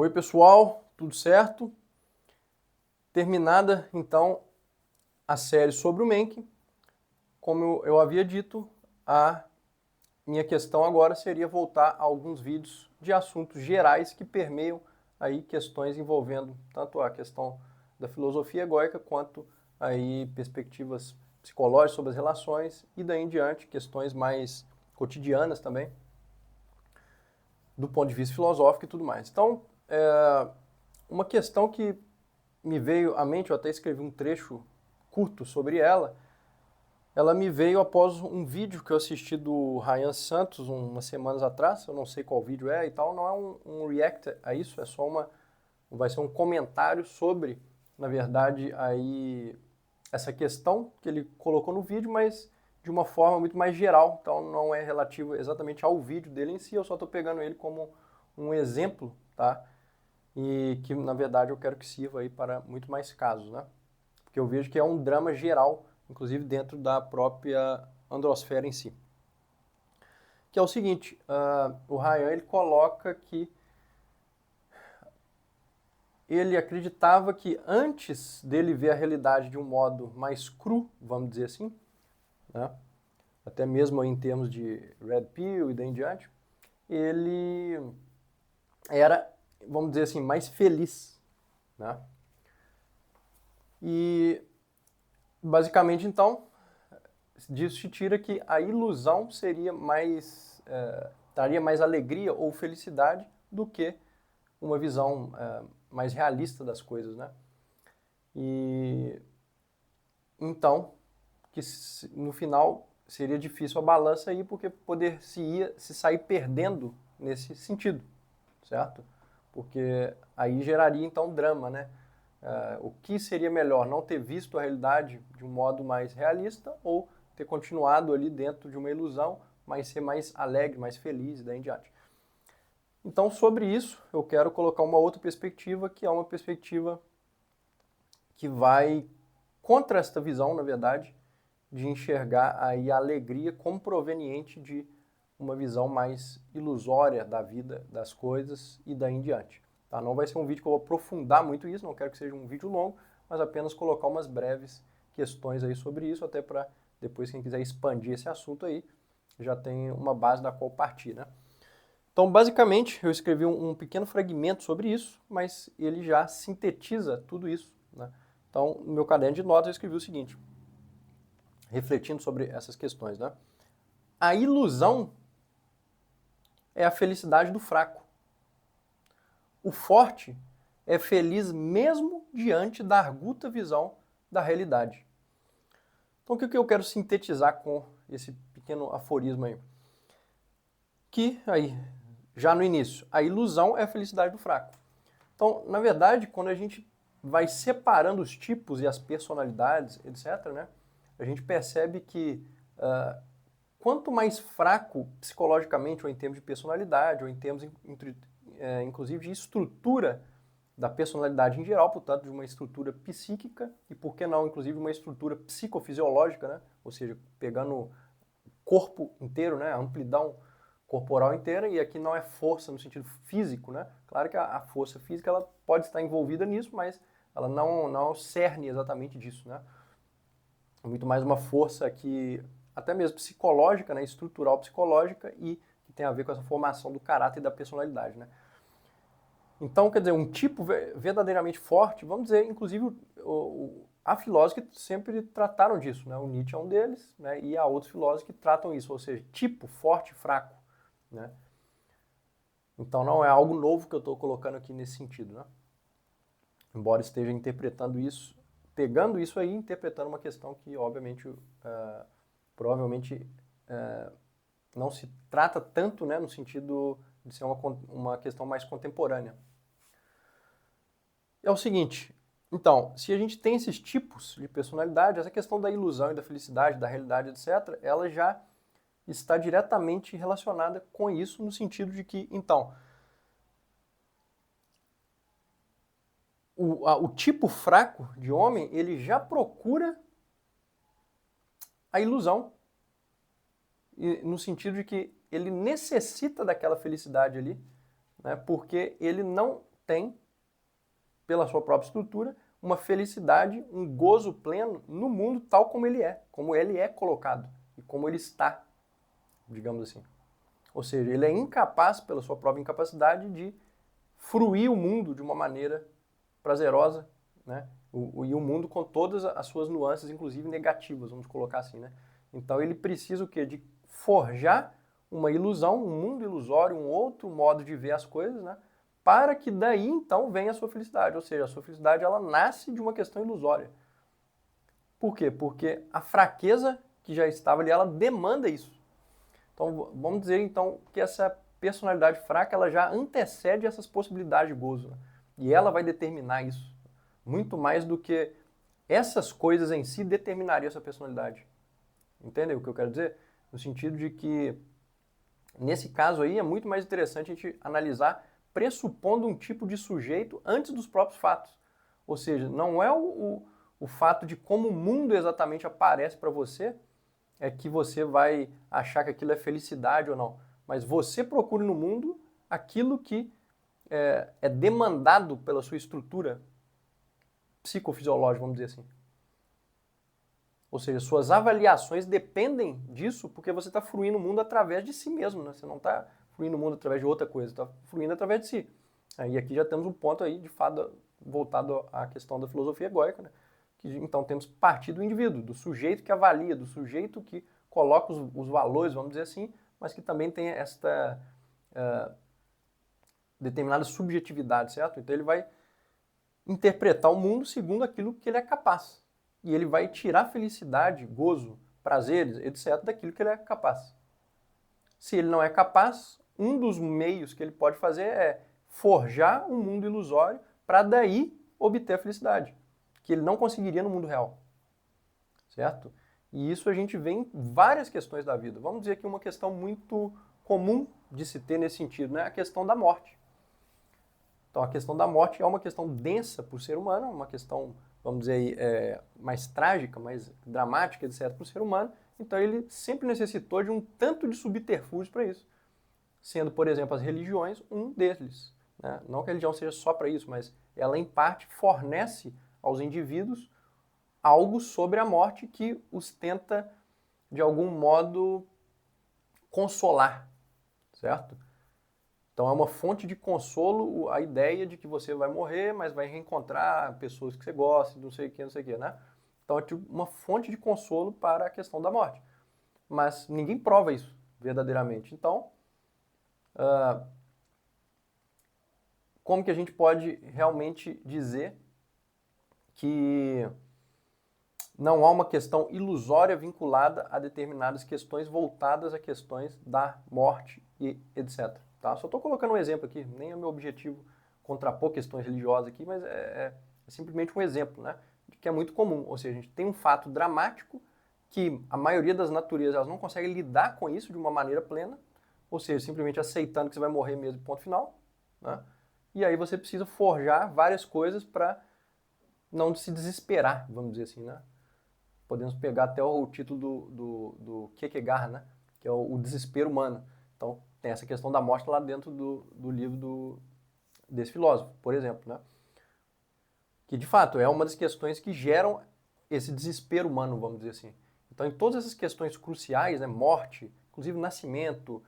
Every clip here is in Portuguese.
Oi pessoal, tudo certo? Terminada então a série sobre o Menck, como eu havia dito, a minha questão agora seria voltar a alguns vídeos de assuntos gerais que permeiam aí questões envolvendo tanto a questão da filosofia egóica quanto aí perspectivas psicológicas sobre as relações e daí em diante questões mais cotidianas também, do ponto de vista filosófico e tudo mais. Então, uma questão que me veio à mente, eu até escrevi um trecho curto sobre ela, ela me veio após um vídeo que eu assisti do Ryan Santos umas semanas atrás, eu não sei qual vídeo é e tal, não é um react a isso, é só vai ser um comentário sobre, na verdade, aí essa questão que ele colocou no vídeo, mas de uma forma muito mais geral, então não é relativo exatamente ao vídeo dele em si, eu só estou pegando ele como um exemplo, tá? E que na verdade eu quero que sirva aí para muito mais casos, né? Porque eu vejo que é um drama geral, inclusive dentro da própria androsfera em si. Que é o seguinte, o Ryan ele coloca que ele acreditava que antes dele ver a realidade de um modo mais cru, vamos dizer assim, né? Até mesmo em termos de Red Pill e daí em diante, ele era, vamos dizer assim, mais feliz, né? E basicamente, então, disso se tira que a ilusão seria mais, traria mais alegria ou felicidade do que uma visão mais realista das coisas, né? E então, que no final seria difícil a balança aí, porque poder se sair perdendo nesse sentido, certo? Porque aí geraria então drama, né? O que seria melhor, não ter visto a realidade de um modo mais realista ou ter continuado ali dentro de uma ilusão, mas ser mais alegre, mais feliz e daí em diante. Então, sobre isso, eu quero colocar uma outra perspectiva, que é uma perspectiva que vai contra esta visão, na verdade, de enxergar aí a alegria como proveniente de uma visão mais ilusória da vida, das coisas e daí em diante. Tá? Não vai ser um vídeo que eu vou aprofundar muito isso, não quero que seja um vídeo longo, mas apenas colocar umas breves questões aí sobre isso, até para depois quem quiser expandir esse assunto aí, já tem uma base da qual partir, né? Então, basicamente, eu escrevi um pequeno fragmento sobre isso, mas ele já sintetiza tudo isso, né? Então, no meu caderno de notas eu escrevi o seguinte, refletindo sobre essas questões, né? A ilusão é a felicidade do fraco. O forte é feliz mesmo diante da arguta visão da realidade. Então, o que eu quero sintetizar com esse pequeno aforismo aí? Que, aí, já no início, a ilusão é a felicidade do fraco. Então, na verdade, quando a gente vai separando os tipos e as personalidades, etc., né, a gente percebe que quanto mais fraco psicologicamente, ou em termos de personalidade, ou em termos, inclusive, de estrutura da personalidade em geral, portanto, de uma estrutura psíquica, e por que não, inclusive, uma estrutura psicofisiológica, né? Ou seja, pegando o corpo inteiro, né? A amplidão corporal inteira, e aqui não é força no sentido físico, né? Claro que a força física ela pode estar envolvida nisso, mas ela não é o cerne exatamente disso, né? É muito mais uma força que até mesmo psicológica, né, estrutural psicológica e que tem a ver com essa formação do caráter e da personalidade, né? Então, quer dizer, um tipo verdadeiramente forte, vamos dizer, inclusive há filósofos que sempre trataram disso, né? O Nietzsche é um deles, né? E há outros filósofos que tratam isso, ou seja, tipo forte e fraco, né? Então não é algo novo que eu estou colocando aqui nesse sentido, né? Embora esteja interpretando isso, pegando isso aí, interpretando uma questão que, obviamente, provavelmente não se trata tanto, né, no sentido de ser uma questão mais contemporânea. É o seguinte, então, se a gente tem esses tipos de personalidade, essa questão da ilusão e da felicidade, da realidade, etc., ela já está diretamente relacionada com isso, no sentido de que, então, o tipo fraco de homem, ele já procura a ilusão, no sentido de que ele necessita daquela felicidade ali, né, porque ele não tem, pela sua própria estrutura, uma felicidade, um gozo pleno no mundo tal como ele é colocado e como ele está, digamos assim. Ou seja, ele é incapaz, pela sua própria incapacidade, de fruir o mundo de uma maneira prazerosa, né? E o mundo com todas as suas nuances, inclusive negativas, vamos colocar assim, né? Então ele precisa o quê? De forjar uma ilusão, um mundo ilusório, um outro modo de ver as coisas, né? Para que daí então venha a sua felicidade. Ou seja, a sua felicidade ela nasce de uma questão ilusória. Por quê? Porque a fraqueza que já estava ali, ela demanda isso. Então vamos dizer então que essa personalidade fraca ela já antecede essas possibilidades de gozo, né? E ela vai determinar isso. Muito mais do que essas coisas em si determinariam essa personalidade. Entendeu o que eu quero dizer? No sentido de que, nesse caso aí, é muito mais interessante a gente analisar pressupondo um tipo de sujeito antes dos próprios fatos. Ou seja, não é o fato de como o mundo exatamente aparece para você é que você vai achar que aquilo é felicidade ou não. Mas você procura no mundo aquilo que é demandado pela sua estrutura psicofisiológica, vamos dizer assim. Ou seja, suas avaliações dependem disso porque você está fruindo o mundo através de si mesmo, né? Você não está fruindo o mundo através de outra coisa, está fruindo através de si. E aqui já temos um ponto aí, de fato, voltado à questão da filosofia egóica, né? Que então temos partir do indivíduo, do sujeito que avalia, do sujeito que coloca os valores, vamos dizer assim, mas que também tem esta determinada subjetividade, certo? Então ele vai interpretar o mundo segundo aquilo que ele é capaz. E ele vai tirar felicidade, gozo, prazeres, etc., daquilo que ele é capaz. Se ele não é capaz, um dos meios que ele pode fazer é forjar um mundo ilusório para daí obter a felicidade, que ele não conseguiria no mundo real. Certo? E isso a gente vê em várias questões da vida. Vamos dizer que uma questão muito comum de se ter nesse sentido, né? A questão da morte. Então, a questão da morte é uma questão densa para o ser humano, uma questão, vamos dizer aí, mais trágica, mais dramática, etc., para o ser humano. Então, ele sempre necessitou de um tanto de subterfúgio para isso. Sendo, por exemplo, as religiões um deles. Né? Não que a religião seja só para isso, mas ela, em parte, fornece aos indivíduos algo sobre a morte que os tenta, de algum modo, consolar, certo? Então é uma fonte de consolo a ideia de que você vai morrer, mas vai reencontrar pessoas que você gosta, não sei o que, né? Então é tipo uma fonte de consolo para a questão da morte. Mas ninguém prova isso verdadeiramente. Então, como que a gente pode realmente dizer que não há uma questão ilusória vinculada a determinadas questões voltadas a questões da morte e etc. Tá? Só estou colocando um exemplo aqui, nem é meu objetivo contrapor questões religiosas aqui, mas é simplesmente um exemplo, né? Que é muito comum. Ou seja, a gente tem um fato dramático que a maioria das naturezas elas não conseguem lidar com isso de uma maneira plena, ou seja, simplesmente aceitando que você vai morrer mesmo, ponto final. Né? E aí você precisa forjar várias coisas para não se desesperar, vamos dizer assim, né? Podemos pegar até o título do Kierkegaard, né? Que é o desespero humano. Então, tem essa questão da morte lá dentro do livro desse filósofo, por exemplo, né? Que, de fato, é uma das questões que geram esse desespero humano, vamos dizer assim. Então, em todas essas questões cruciais, né? Morte, inclusive nascimento,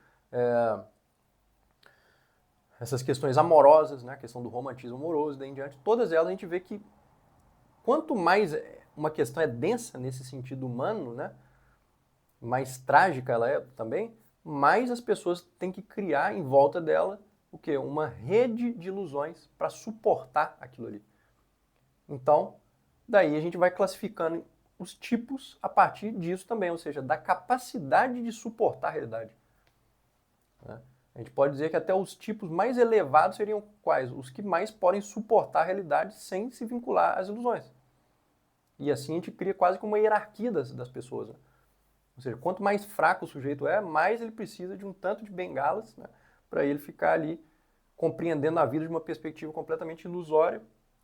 essas questões amorosas, né? A questão do romantismo amoroso, daí em diante, todas elas a gente vê que quanto mais uma questão é densa nesse sentido humano, né? Mais trágica ela é também, mais as pessoas têm que criar em volta dela o quê? Uma rede de ilusões para suportar aquilo ali. Então, daí a gente vai classificando os tipos a partir disso também, ou seja, da capacidade de suportar a realidade. Né? A gente pode dizer que até os tipos mais elevados seriam quais? Os que mais podem suportar a realidade sem se vincular às ilusões. E assim a gente cria quase que uma hierarquia das pessoas. Né? Ou seja, quanto mais fraco o sujeito é, mais ele precisa de um tanto de bengalas, né, para ele ficar ali compreendendo a vida de uma perspectiva completamente ilusória,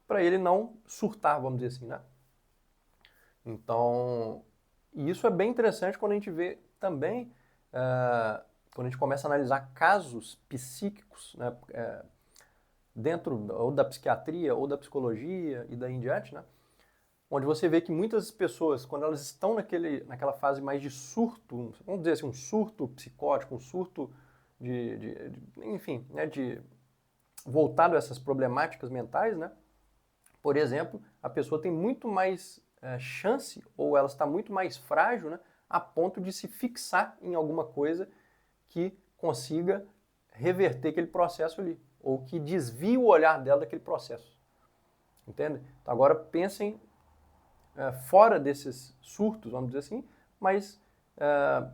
para ele não surtar, vamos dizer assim, né? Então, e isso é bem interessante quando a gente vê também, quando a gente começa a analisar casos psíquicos, né, dentro ou da psiquiatria ou da psicologia e daí em diante, né? Onde você vê que muitas pessoas, quando elas estão naquela fase mais de surto, vamos dizer assim, um surto psicótico, um surto enfim, né, voltado a essas problemáticas mentais, né? Por exemplo, a pessoa tem muito mais chance, ou ela está muito mais frágil, né, a ponto de se fixar em alguma coisa que consiga reverter aquele processo ali, ou que desvie o olhar dela daquele processo. Entende? Então agora pensem fora desses surtos, vamos dizer assim, mas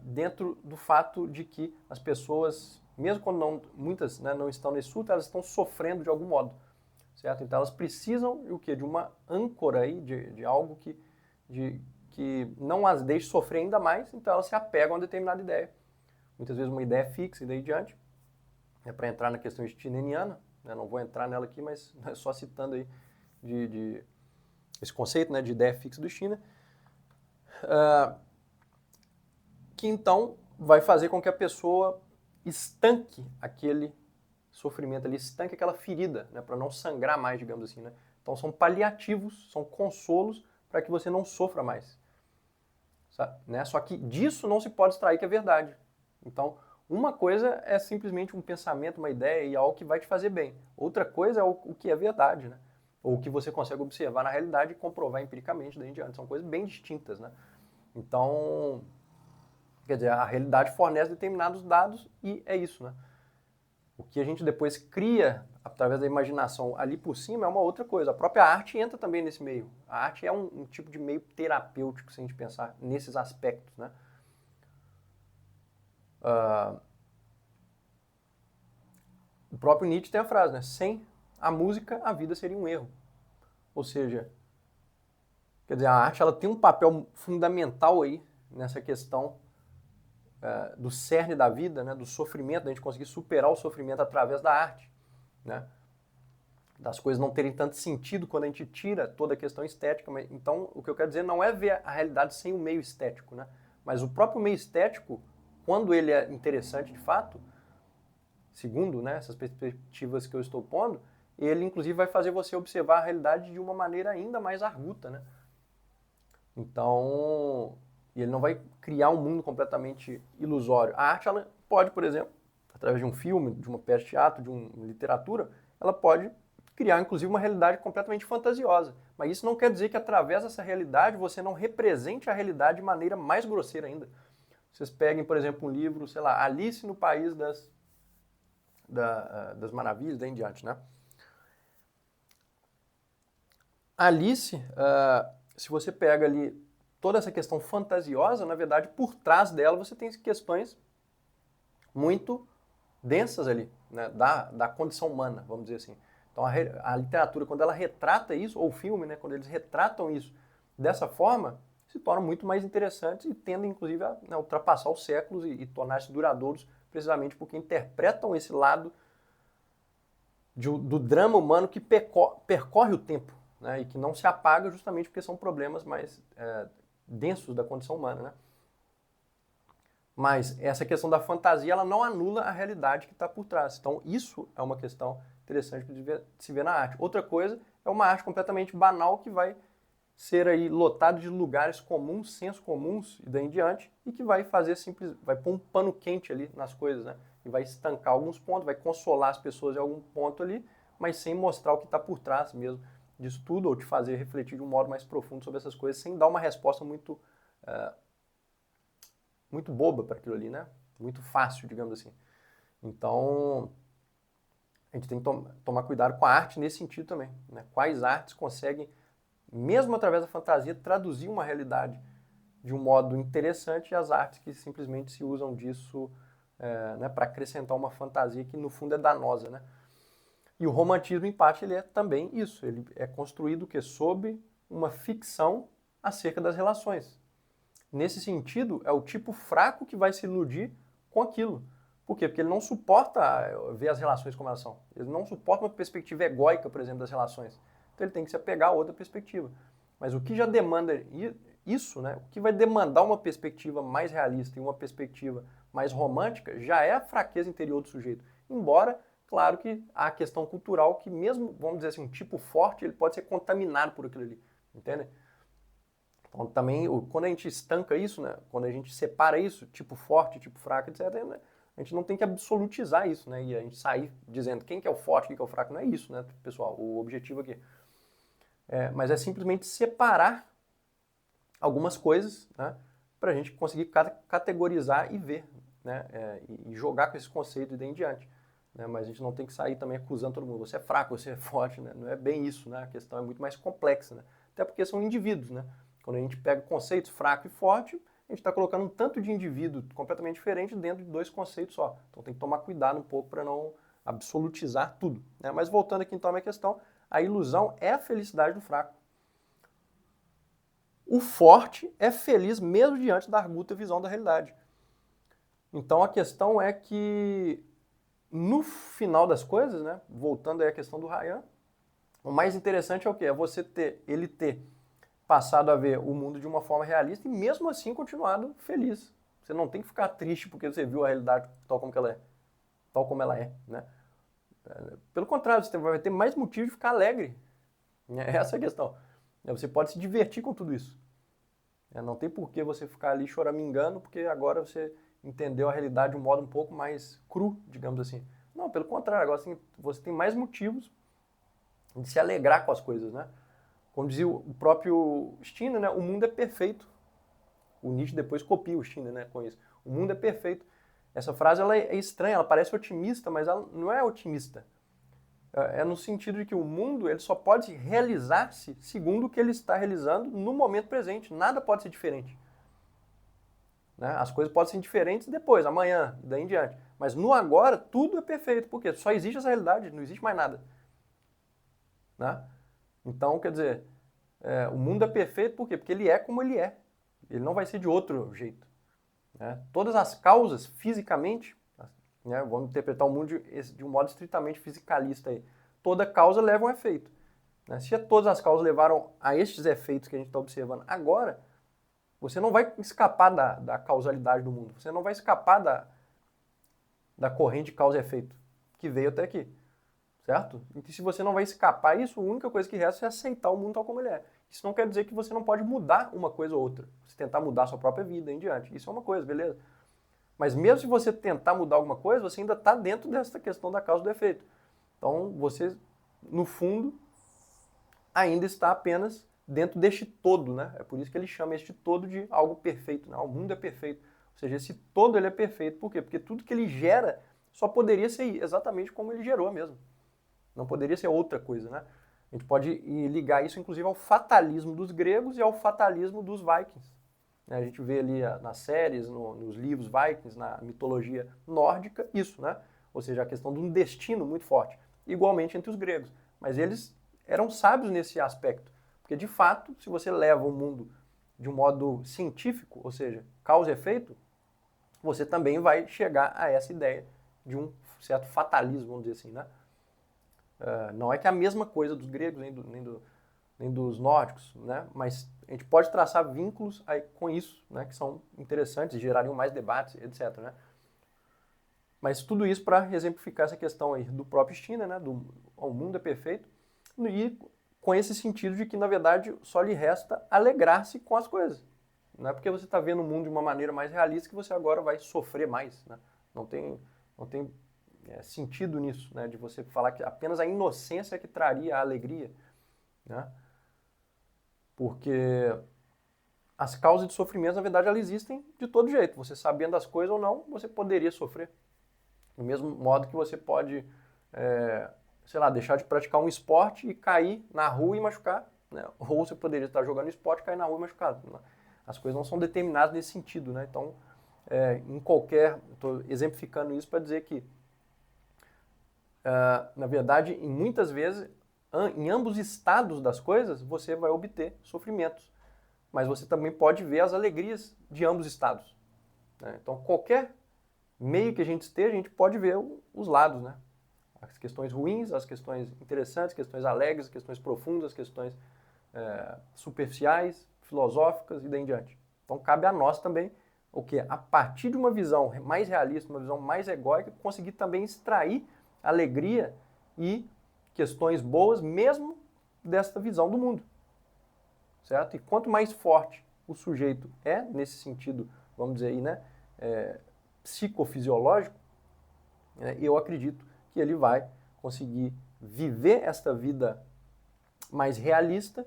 dentro do fato de que as pessoas, mesmo quando muitas, né, não estão nesse surto, elas estão sofrendo de algum modo, certo? Então elas precisam o quê? De uma âncora aí, de algo que não as deixe sofrer ainda mais, então elas se apegam a uma determinada ideia. Muitas vezes uma ideia fixa e daí diante, para entrar na questão stineniana, né, não vou entrar nela aqui, mas só citando aí esse conceito, né, de ideia fixa do Skinner, que então vai fazer com que a pessoa estanque aquele sofrimento ali, estanque aquela ferida, né, para não sangrar mais, digamos assim, né? Então são paliativos, são consolos para que você não sofra mais. Sabe, né? Só que disso não se pode extrair que é verdade. Então, uma coisa é simplesmente um pensamento, uma ideia e algo que vai te fazer bem. Outra coisa é o que é verdade, né? Ou o que você consegue observar na realidade e comprovar empiricamente daí em diante. São coisas bem distintas, né? Então, quer dizer, a realidade fornece determinados dados e é isso, né? O que a gente depois cria através da imaginação ali por cima é uma outra coisa. A própria arte entra também nesse meio. A arte é um tipo de meio terapêutico, se a gente pensar nesses aspectos, né? O próprio Nietzsche tem a frase, né? Sem a música, a vida seria um erro. Ou seja, quer dizer, a arte ela tem um papel fundamental aí nessa questão do cerne da vida, né? Do sofrimento, da gente conseguir superar o sofrimento através da arte, né? Das coisas não terem tanto sentido quando a gente tira toda a questão estética. Então, o que eu quero dizer não é ver a realidade sem o meio estético, né? Mas o próprio meio estético, quando ele é interessante de fato, segundo, né, essas perspectivas que eu estou pondo, ele inclusive vai fazer você observar a realidade de uma maneira ainda mais arguta, né? Então, ele não vai criar um mundo completamente ilusório. A arte, ela pode, por exemplo, através de um filme, de uma peça de teatro, de uma literatura, ela pode criar, inclusive, uma realidade completamente fantasiosa. Mas isso não quer dizer que, através dessa realidade, você não represente a realidade de maneira mais grosseira ainda. Vocês peguem, por exemplo, um livro, sei lá, Alice no País das Maravilhas, daí em diante, né? Alice, se você pega ali toda essa questão fantasiosa, na verdade, por trás dela você tem questões muito densas ali, né, da condição humana, vamos dizer assim. Então a literatura, quando ela retrata isso, ou o filme, né, quando eles retratam isso dessa forma, se tornam muito mais interessantes e tendem, inclusive, a, né, ultrapassar os séculos e tornar-se duradouros, precisamente porque interpretam esse lado do drama humano que percorre o tempo, né, e que não se apaga justamente porque são problemas mais densos da condição humana, né? Mas essa questão da fantasia, ela não anula a realidade que está por trás. Então isso é uma questão interessante de se ver na arte. Outra coisa é uma arte completamente banal que vai ser aí lotado de lugares comuns, senso comuns e daí em diante, e que vai fazer vai pôr um pano quente ali nas coisas, né? E vai estancar alguns pontos, vai consolar as pessoas em algum ponto ali, mas sem mostrar o que está por trás mesmo disso tudo, ou te fazer refletir de um modo mais profundo sobre essas coisas, sem dar uma resposta muito boba para aquilo ali, né? Muito fácil, digamos assim. Então, a gente tem que tomar cuidado com a arte nesse sentido também, né? Quais artes conseguem, mesmo através da fantasia, traduzir uma realidade de um modo interessante e as artes que simplesmente se usam disso né, para acrescentar uma fantasia que no fundo é danosa, né? E o romantismo, em parte, ele é também isso. Ele é construído sob uma ficção acerca das relações. Nesse sentido, é o tipo fraco que vai se iludir com aquilo. Por quê? Porque ele não suporta ver as relações como elas são. Ele não suporta uma perspectiva egóica, por exemplo, das relações. Então ele tem que se apegar a outra perspectiva. Mas o que já demanda isso, né? O que vai demandar uma perspectiva mais realista e uma perspectiva mais romântica, já é a fraqueza interior do sujeito. Embora, claro que há a questão cultural que mesmo, vamos dizer assim, um tipo forte, ele pode ser contaminado por aquilo ali, entende? Então também, quando a gente estanca isso, né, quando a gente separa isso, tipo forte, tipo fraco, etc., né, a gente não tem que absolutizar isso, né, e a gente sair dizendo quem que é o forte, quem que é o fraco, não é isso, né, pessoal, o objetivo aqui. Mas é simplesmente separar algumas coisas, né, para a gente conseguir categorizar e ver, né, e jogar com esse conceito e daí em diante. Né, mas a gente não tem que sair também acusando todo mundo, você é fraco, você é forte, né, não é bem isso, né, a questão é muito mais complexa, né, até porque são indivíduos, né. Quando a gente pega conceitos fraco e forte, a gente está colocando um tanto de indivíduo completamente diferente dentro de dois conceitos só. Então tem que tomar cuidado um pouco para não absolutizar tudo. Né? Mas voltando aqui então à minha questão, a ilusão é a felicidade do fraco. O forte é feliz mesmo diante da arguta visão da realidade. Então a questão é que, no final das coisas, né, voltando aí à questão do Ryan, o mais interessante é o quê? É você ele ter passado a ver o mundo de uma forma realista e mesmo assim continuado feliz. Você não tem que ficar triste porque você viu a realidade tal como ela é, tal como ela é, né? Pelo contrário, você vai ter mais motivo de ficar alegre. Essa é a questão. Você pode se divertir com tudo isso. Não tem por que você ficar ali choramingando porque agora você entendeu a realidade de um modo um pouco mais cru, digamos assim. Não, pelo contrário, agora você tem mais motivos de se alegrar com as coisas, né? Como dizia o próprio Skinner, né? O mundo é perfeito. O Nietzsche depois copia o Skinner, né, com isso. O mundo é perfeito. Essa frase ela é estranha, ela parece otimista, mas ela não é otimista. É no sentido de que o mundo ele só pode realizar-se segundo o que ele está realizando no momento presente. Nada pode ser diferente. Né? As coisas podem ser diferentes depois, amanhã, daí em diante. Mas no agora, tudo é perfeito. Por quê? Só existe essa realidade, não existe mais nada. Né? Então, quer dizer, o mundo é perfeito por quê? Porque ele é como ele é. Ele não vai ser de outro jeito. Né? Todas as causas, fisicamente, né, vamos interpretar o mundo de um modo estritamente fisicalista aí, toda causa leva a um efeito. Né? Se todas as causas levaram a estes efeitos que a gente está observando agora, você não vai escapar da causalidade do mundo. Você não vai escapar da corrente de causa e efeito que veio até aqui. Certo? E se você não vai escapar isso, a única coisa que resta é aceitar o mundo tal como ele é. Isso não quer dizer que você não pode mudar uma coisa ou outra. Você tentar mudar a sua própria vida em diante. Isso é uma coisa, beleza? Mas mesmo se você tentar mudar alguma coisa, você ainda está dentro dessa questão da causa e do efeito. Então você, no fundo, ainda está apenas dentro deste todo, né? É por isso que ele chama este todo de algo perfeito. Né? O mundo é perfeito. Ou seja, esse todo ele é perfeito. Por quê? Porque tudo que ele gera só poderia ser exatamente como ele gerou mesmo. Não poderia ser outra coisa, né? A gente pode ligar isso, inclusive, ao fatalismo dos gregos e ao fatalismo dos vikings. A gente vê ali nas séries, nos livros vikings, na mitologia nórdica, isso, né? Ou seja, a questão de um destino muito forte. Igualmente entre os gregos. Mas eles eram sábios nesse aspecto. Porque, de fato, se você leva o mundo de um modo científico, ou seja, causa e efeito, você também vai chegar a essa ideia de um certo fatalismo, vamos dizer assim, né? Não é que é a mesma coisa dos gregos, nem dos nórdicos, né? Mas a gente pode traçar vínculos aí com isso, né? Que são interessantes, gerariam mais debates, etc. Né? Mas tudo isso para exemplificar essa questão aí do próprio Skinner, né? O mundo é perfeito, e com esse sentido de que, na verdade, só lhe resta alegrar-se com as coisas. Não é porque você está vendo o mundo de uma maneira mais realista que você agora vai sofrer mais. Né? Não tem sentido nisso, né? De você falar que apenas a inocência é que traria a alegria, né? Porque as causas de sofrimento, na verdade, elas existem de todo jeito. Você sabendo das coisas ou não, você poderia sofrer. Do mesmo modo que você pode, sei lá, deixar de praticar um esporte e cair na rua e machucar, né? Ou você poderia estar jogando esporte, cair na rua e machucar. As coisas não são determinadas nesse sentido, né? Então, estou exemplificando isso para dizer que na verdade, muitas vezes, em ambos estados das coisas, você vai obter sofrimentos. Mas você também pode ver as alegrias de ambos estados. Né? Então, qualquer meio que a gente esteja, a gente pode ver os lados. Né? As questões ruins, as questões interessantes, as questões alegres, as questões profundas, as questões superficiais, filosóficas e daí em diante. Então, cabe a nós também, a partir de uma visão mais realista, uma visão mais egóica, conseguir também extrair alegria e questões boas mesmo desta visão do mundo, certo? E quanto mais forte o sujeito é, nesse sentido, vamos dizer aí, né, psicofisiológico, eu acredito que ele vai conseguir viver esta vida mais realista,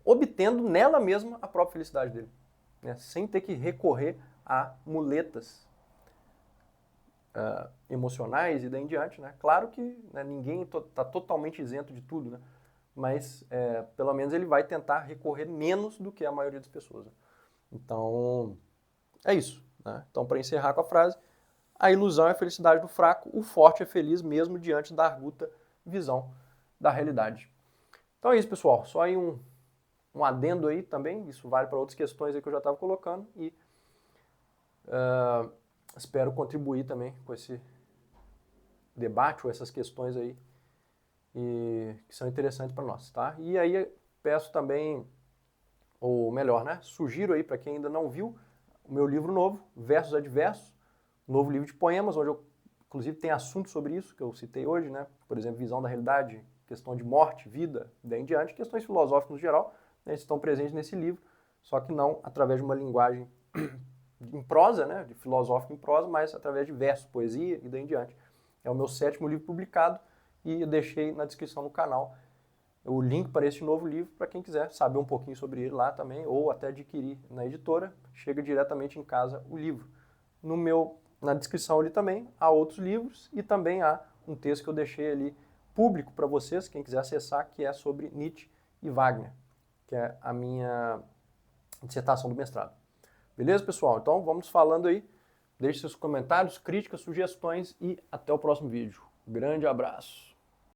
obtendo nela mesma a própria felicidade dele, né, sem ter que recorrer a muletas emocionais e daí em diante, né? Claro que, né, ninguém está totalmente isento de tudo, né? Mas pelo menos ele vai tentar recorrer menos do que a maioria das pessoas, né? Então, é isso, né? Então, para encerrar com a frase, a ilusão é a felicidade do fraco, o forte é feliz mesmo diante da arguta visão da realidade. Então é isso, pessoal. Só aí um adendo aí também, isso vale para outras questões aí que eu já estava colocando e espero contribuir também com esse debate ou essas questões aí que são interessantes para nós, tá? E aí peço também, ou melhor, né? Sugiro aí para quem ainda não viu o meu livro novo, Versos Adversos, novo livro de poemas, onde eu inclusive tem assuntos sobre isso que eu citei hoje, né? Por exemplo, visão da realidade, questão de morte, vida, daí em diante, questões filosóficas no geral, né, estão presentes nesse livro, só que não através de uma linguagem em prosa, né, de filosófico em prosa, mas através de versos, poesia e daí em diante. É o meu 7º livro publicado e eu deixei na descrição do canal o link para esse novo livro para quem quiser saber um pouquinho sobre ele lá também, ou até adquirir na editora, chega diretamente em casa o livro. Na descrição ali também há outros livros e também há um texto que eu deixei ali público para vocês, quem quiser acessar, que é sobre Nietzsche e Wagner, que é a minha dissertação do mestrado. Beleza, pessoal? Então vamos falando aí. Deixe seus comentários, críticas, sugestões e até o próximo vídeo. Grande abraço!